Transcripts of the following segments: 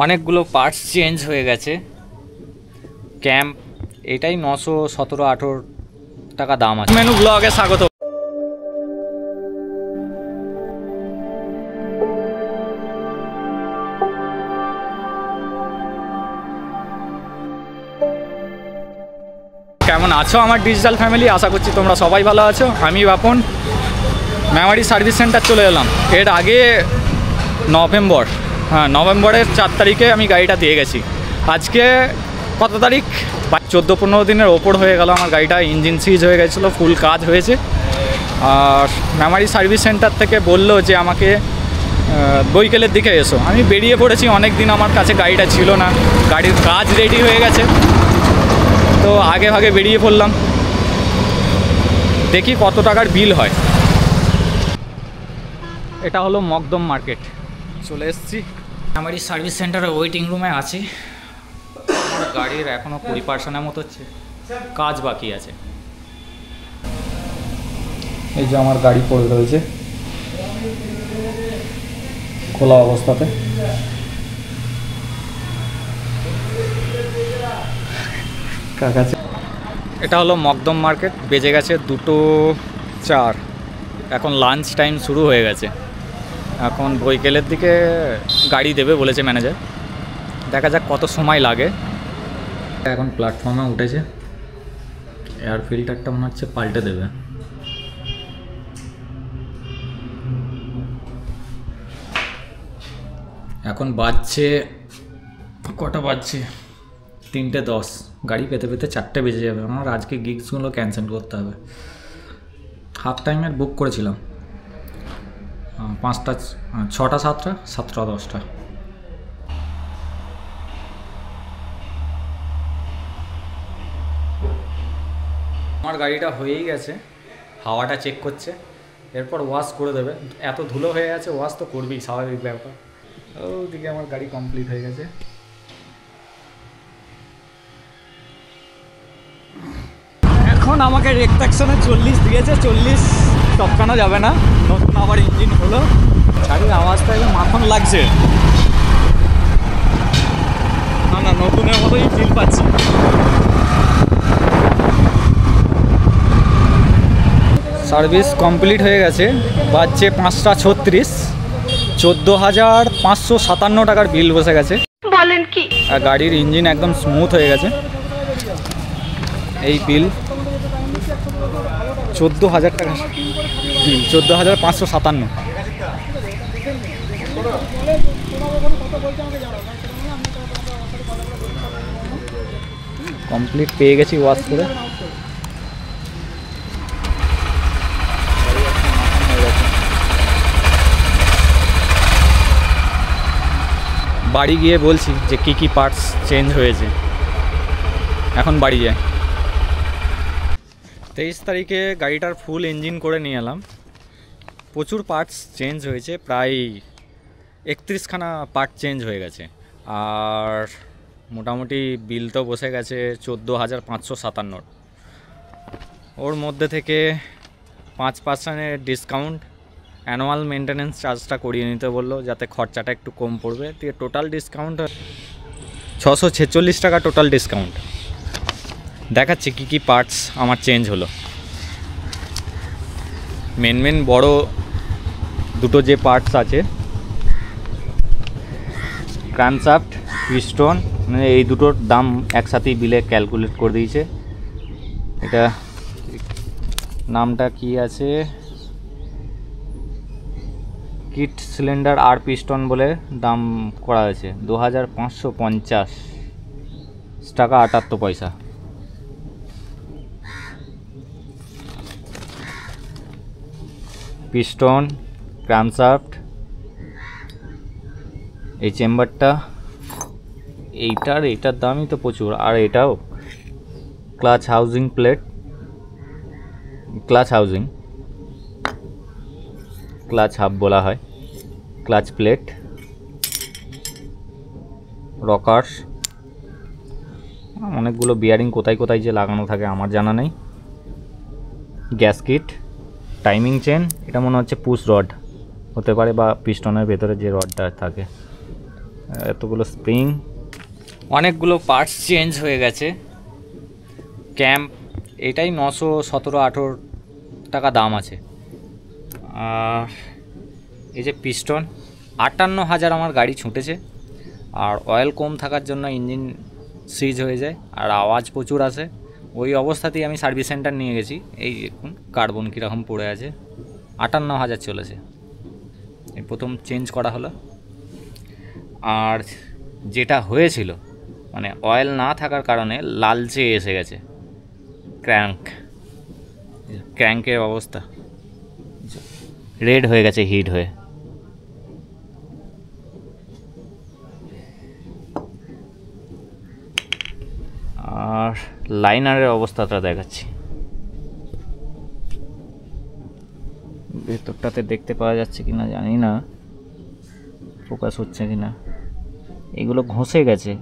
অনেকগুলো parts change হয়ে গেছে। ক্যাম্প এটাই 917-18 টাকা দাম আছে। মেনু ব্লগে স্বাগত। কেমন আছো আমার ডিজিটাল ফ্যামিলি? আশা করছি তোমরা সবাই ভালো আছো। আমি বাপন মেমারি সার্ভিস সেন্টার চলে এলাম। এর আগে নভেম্বরের 4 তারিখে আমি গাড়িটা দিয়ে গেছি। আজকে কত তারিখ? 14-15 দিনের ওপর হয়ে গেল আমার গাড়িটা। ইঞ্জিন সিজ হয়ে গেছিলো, ফুল কাজ হয়েছে। আর মেমারি সার্ভিস সেন্টার থেকে বললো যে আমাকে বৈকালের দিকে এসো। আমি বেরিয়ে পড়েছি, অনেক দিন আমার কাছে গাড়িটা ছিল না, গাড়ির কাজ রেডি হয়ে গেছে, তো আগে ভাগে বেরিয়ে পড়লাম। দেখি কত টাকার বিল হয়। এটা হলো মকদম মার্কেট। চলে এসেছি মেমারি সার্ভিস সেন্টারের ওয়েটিং রুমে আছি। আমার গাড়ির এখনও 20% মতো হচ্ছে কাজ বাকি আছে। এই যে আমার গাড়ি পড়ে রয়েছে খোলা অবস্থাতে। এটা হলো মকদম মার্কেট। বেজে গেছে 2:04। এখন লাঞ্চ টাইম শুরু হয়ে গেছে। এখন বৈকালের দিকে গাড়ি দেবে বলেছে ম্যানেজার। দেখা যাক কত সময় লাগে। এখন প্ল্যাটফর্মে উঠেছে, এয়ার ফিল্টারটা মনে হচ্ছে পাল্টে দেবে। এখন বাজছে কটা বাজছে? 3:10। গাড়ি পেতে পেতে 4টে বেজে যাবে। আমার আজকে গিগসগুলো ক্যান্সেল করতে হবে। হাফ টাইমের বুক করেছিলাম 5টা, 6টা, 7টা, 7টা, 10টা। আমার গাড়িটা হয়েই গেছে, হাওয়াটা চেক করছে, এরপর ওয়াশ করে দেবে। এত ধুলো হয়ে গেছে, ওয়াশ তো করবেই, স্বাভাবিক ব্যাপার। ওদিকে আমার গাড়ি কমপ্লিট হয়ে গেছে। এখন আমাকে রেকট্যাকশনে 40 দিয়েছে। 40 টপকানো যাবে না, নতুন আবার ইঞ্জিন হলো। গাড়ির আওয়াজটা একদম মাখন লাগছে। না নতুনের মতোই ফিল পাচ্ছি। সার্ভিস কমপ্লিট হয়ে গেছে। বাজছে 5:36। 14,557 টাকার বিল বসে গেছে। বলেন কি? আর গাড়ির ইঞ্জিন একদম স্মুথ হয়ে গেছে। এই বিল 14,000 টাকা বিল, 14,557। কমপ্লিট পেয়ে গেছি ওয়াশ করে। বাড়ি গিয়ে বলছি যে কী পার্টস চেঞ্জ হয়েছে। এখন বাড়ি যাই। 23 তারিখে গাড়িটার ফুল ইঞ্জিন করে নিয়ে এলাম। প্রচুর পার্টস চেঞ্জ হয়েছে, প্রায় 31খানা পার্ট চেঞ্জ হয়ে গেছে। আর মোটামুটি বিল তো বসে গেছে 14,557। ওর মধ্যে থেকে 5% ডিসকাউন্ট, অ্যানুয়াল মেনটেন্যান্স চার্জটা করিয়ে নিতে বললো যাতে খরচাটা একটু কম পড়বে। দিয়ে টোটাল ডিসকাউন্ট 646 টাকা টোটাল ডিসকাউন্ট। দেখাচ্ছি কী পার্টস আমার চেঞ্জ হলো। মেন বড় দুটো যে পার্টস আছে, ক্র্যাঙ্কশ্যাফট, পিস্টন, মানে এই দুটোর দাম একসাথেই বিলে ক্যালকুলেট করে দিয়েছে। এটা নামটা কি আছে, কিট সিলিন্ডার আর পিস্টন বলে দাম করা হয়েছে 2,550 টাকা 78 পয়সা। পিস্টন, ক্র্যাঙ্কশ্যাফট, এই চেম্বারটা, এইটার দামই তো প্রচুর। আর এটাও clutch housing plate, clutch hub বলা হয়, ক্লাচ প্লেট, রকার্স, অনেকগুলো বিয়ারিং কোথায় যে লাগানো থাকে আমার জানা নেই। গ্যাসকিট, টাইমিং চেন, এটা মনে হচ্ছে পুশ রড হতে পারে বা পিস্টনের ভেতরে যে রডটা থাকে। এতগুলো স্প্রিং, অনেকগুলো পার্টস চেঞ্জ হয়ে গেছে। ক্যাম্প এটাই 917-18 টাকা দাম আছে। আর এই যে পিস্টন 58,000 আমার গাড়ি ছুটেছে। আর অয়েল কম থাকার জন্য ইঞ্জিন সিজ হয়ে যায় আর আওয়াজ প্রচুর আসে। ওই অবস্থাতেই আমি সার্ভিস সেন্টার নিয়ে গেছি। এই দেখুন কার্বন কীরকম পড়ে আছে, 58,000 চলেছে। এই প্রথম চেঞ্জ করা হলো। আর যেটা হয়েছিল মানে অয়েল না থাকার কারণে লালচে এসে গেছে ক্র্যাঙ্কের অবস্থা, রেড হয়ে গেছে হিট হয়ে। আর লাইনারের অবস্থাটা দেখাচ্ছি। ভেতরটাতে দেখতে পাওয়া যাচ্ছে কিনা জানি না, ফোকাস হচ্ছে কিনা। এগুলো ঘষে গেছে,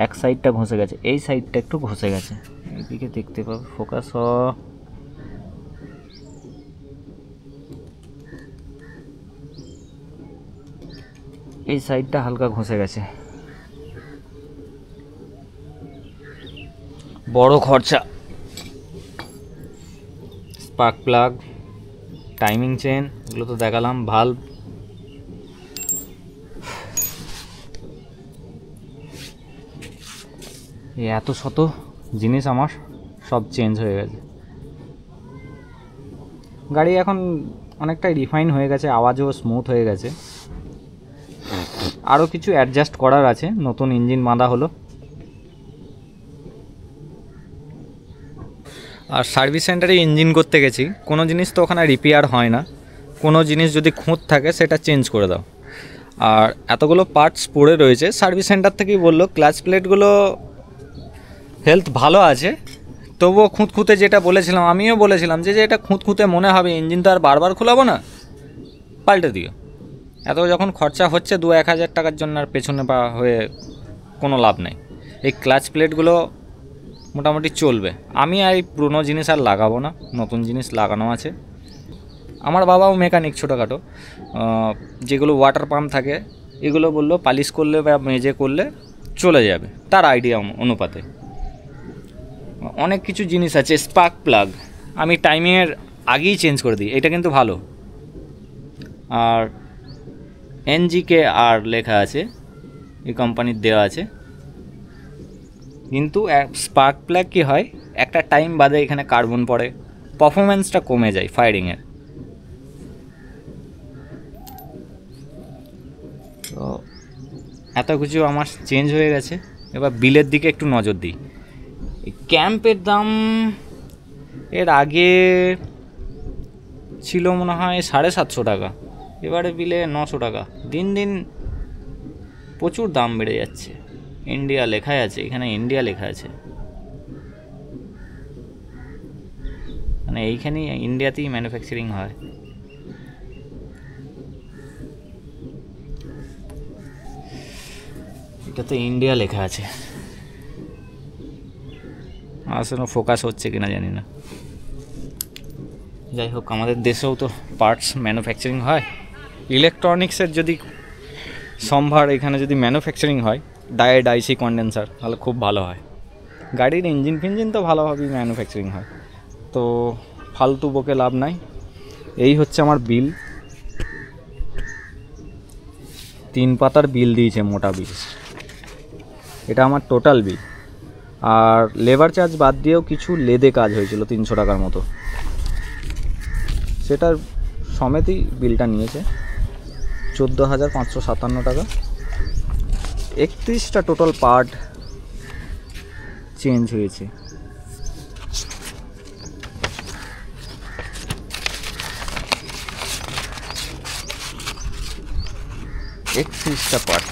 এক সাইডটা ঘষে গেছে, এই সাইডটা একটু ঘষে গেছে। এইদিকে দেখতে পাবে, ফোকাস এই সাইডটা হালকা ঘষে গেছে। বড় খরচা। স্পার্ক প্লাগ, টাইমিং চেন এগুলো তো দেখালাম, ভাল্ব, এত শত জিনিস আমার সব চেঞ্জ হয়ে গেছে। গাড়ি এখন অনেকটাই রিফাইন হয়ে গেছে, আওয়াজও স্মুথ হয়ে গেছে। আরও কিছু অ্যাডজাস্ট করার আছে, নতুন ইঞ্জিন বাঁধা হলো। আর সার্ভিস সেন্টারে ইঞ্জিন করতে গেছি, কোনো জিনিস তো ওখানে রিপেয়ার হয় না। কোনো জিনিস যদি খুঁত থাকে সেটা চেঞ্জ করে দাও। আর এতগুলো পার্টস পড়ে রয়েছে, সার্ভিস সেন্টার থেকেই বললো ক্লাচ প্লেটগুলো হেলথ ভালো আছে, তবুও খুঁতখুঁতে যেটা বলেছিলাম, আমিও বলেছিলাম যে এটা খুঁতখুঁতে মনে হবে, ইঞ্জিন তো আর বারবার খোলাবো না, পাল্টে দিও। এত যখন খরচা হচ্ছে 2-1 হাজার টাকার জন্য আর পেছনে পা হয়ে কোনো লাভ নেই। এই ক্লাচ প্লেটগুলো মোটামুটি চলবে। আমি আর এই পুরনো জিনিস আর লাগাবো না, নতুন জিনিস লাগানো আছে। আমার বাবাও মেকানিক ছোটোখাটো, যেগুলো ওয়াটার পাম্প থাকে এগুলো বললো পালিশ করলে বা মেজে করলে চলে যাবে, তার আইডিয়া অনুপাতে। অনেক কিছু জিনিস আছে। স্পার্ক প্লাগ আমি টাইমিংয়ের আগেই চেঞ্জ করে দিই, এটা কিন্তু ভালো। আর NGK আর লেখা আছে, এই কোম্পানির দেওয়া আছে। কিন্তু স্পার্ক প্লাগ কী হয়, একটা টাইম বাদে এখানে কার্বন পড়ে, পারফরমেন্সটা কমে যায় ফায়ারিংয়ের। তো এত কিছু আমার চেঞ্জ হয়ে গেছে। এবার বিলের দিকে একটু নজর দিই। এই ক্যাম্পের দাম এর আগে ছিল মনে হয় 750 টাকা, এবারে বিলে 900 টাকা। দিন দিন প্রচুর দাম বেড়ে যাচ্ছে। ইন্ডিয়া লেখাই আছে, এখানে ইন্ডিয়া লেখা আছে, মানে এইখানেই ইন্ডিয়াতেই ম্যানুফ্যাকচারিং হয়। এটা তো ইন্ডিয়া লেখা আছে, আসলে ফোকাস হচ্ছে কিনা জানি না। যাই হোক, আমাদের দেশেও তো পার্টস ম্যানুফ্যাকচারিং হয়। ইলেকট্রনিক্সের যদি সম্ভার এখানে যদি ম্যানুফ্যাকচারিং হয়, ডায়েট আইসি কন্ডেন্সার, তাহলে খুব ভালো হয়। গাড়ির ইঞ্জিন ফিঞ্জিন তো ভালোভাবেই ম্যানুফ্যাকচারিং হয়, তো ফালতু বকে লাভ নাই। এই হচ্ছে আমার বিল, 3 পাতার বিল দিয়েছে, মোটা বিল। এটা আমার টোটাল বিল। আর লেবার চার্জ বাদ দিয়েও কিছু লেদে কাজ হয়েছিল 300 টাকার মতো, সেটার সমেতই বিলটা নিয়েছে 14,557 টাকা। 31টা টোটাল পার্ট চেঞ্জ হয়েছে। পার্ট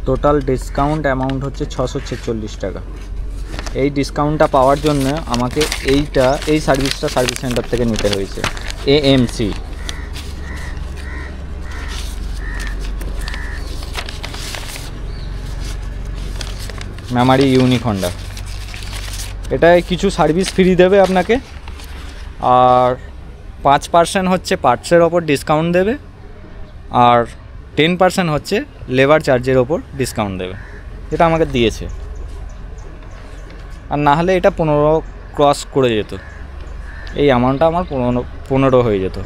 টোটাল ডিসকাউন্ট অ্যামাউন্ট হচ্ছে 646 টাকা। এই ডিসকাউন্টটা পাওয়ার জন্য আমাকে এই সার্ভিসটা সার্ভিস সেন্টার থেকে নিতে হয়েছে, AMC। Memari unique Honda. এটায় কিছু সার্ভিস ফ্রি দেবে আপনাকে, আর 5% হচ্ছে পার্টসের ওপর ডিসকাউন্ট দেবে, আর 10% হচ্ছে লেবার চার্জের ওপর ডিসকাউন্ট দেবে। এটা আমাকে দিয়েছে, আর না হলে এটা 15 ক্রস করে যেত, এই অ্যামাউন্টটা আমার 15 হয়ে যেত।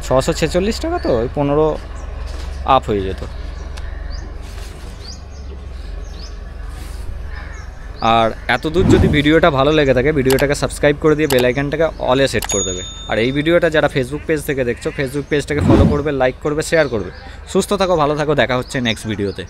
646 টাকা তো ওই 15 আপ হয়ে যেত। আর এত দূর যদি ভিডিওটা ভালো লেগে থাকে, ভিডিওটাকে সাবস্ক্রাইব করে দিয়ে বেল আইকনটাকে অলে সেট করে দেবে। আর এই ভিডিওটা যারা ফেসবুক পেজ থেকে দেখছো, ফেসবুক পেজটাকে ফলো করবে, লাইক করবে, শেয়ার করবে। সুস্থ থাকো, ভালো থাকো, দেখা হচ্ছে নেক্সট ভিডিওতে।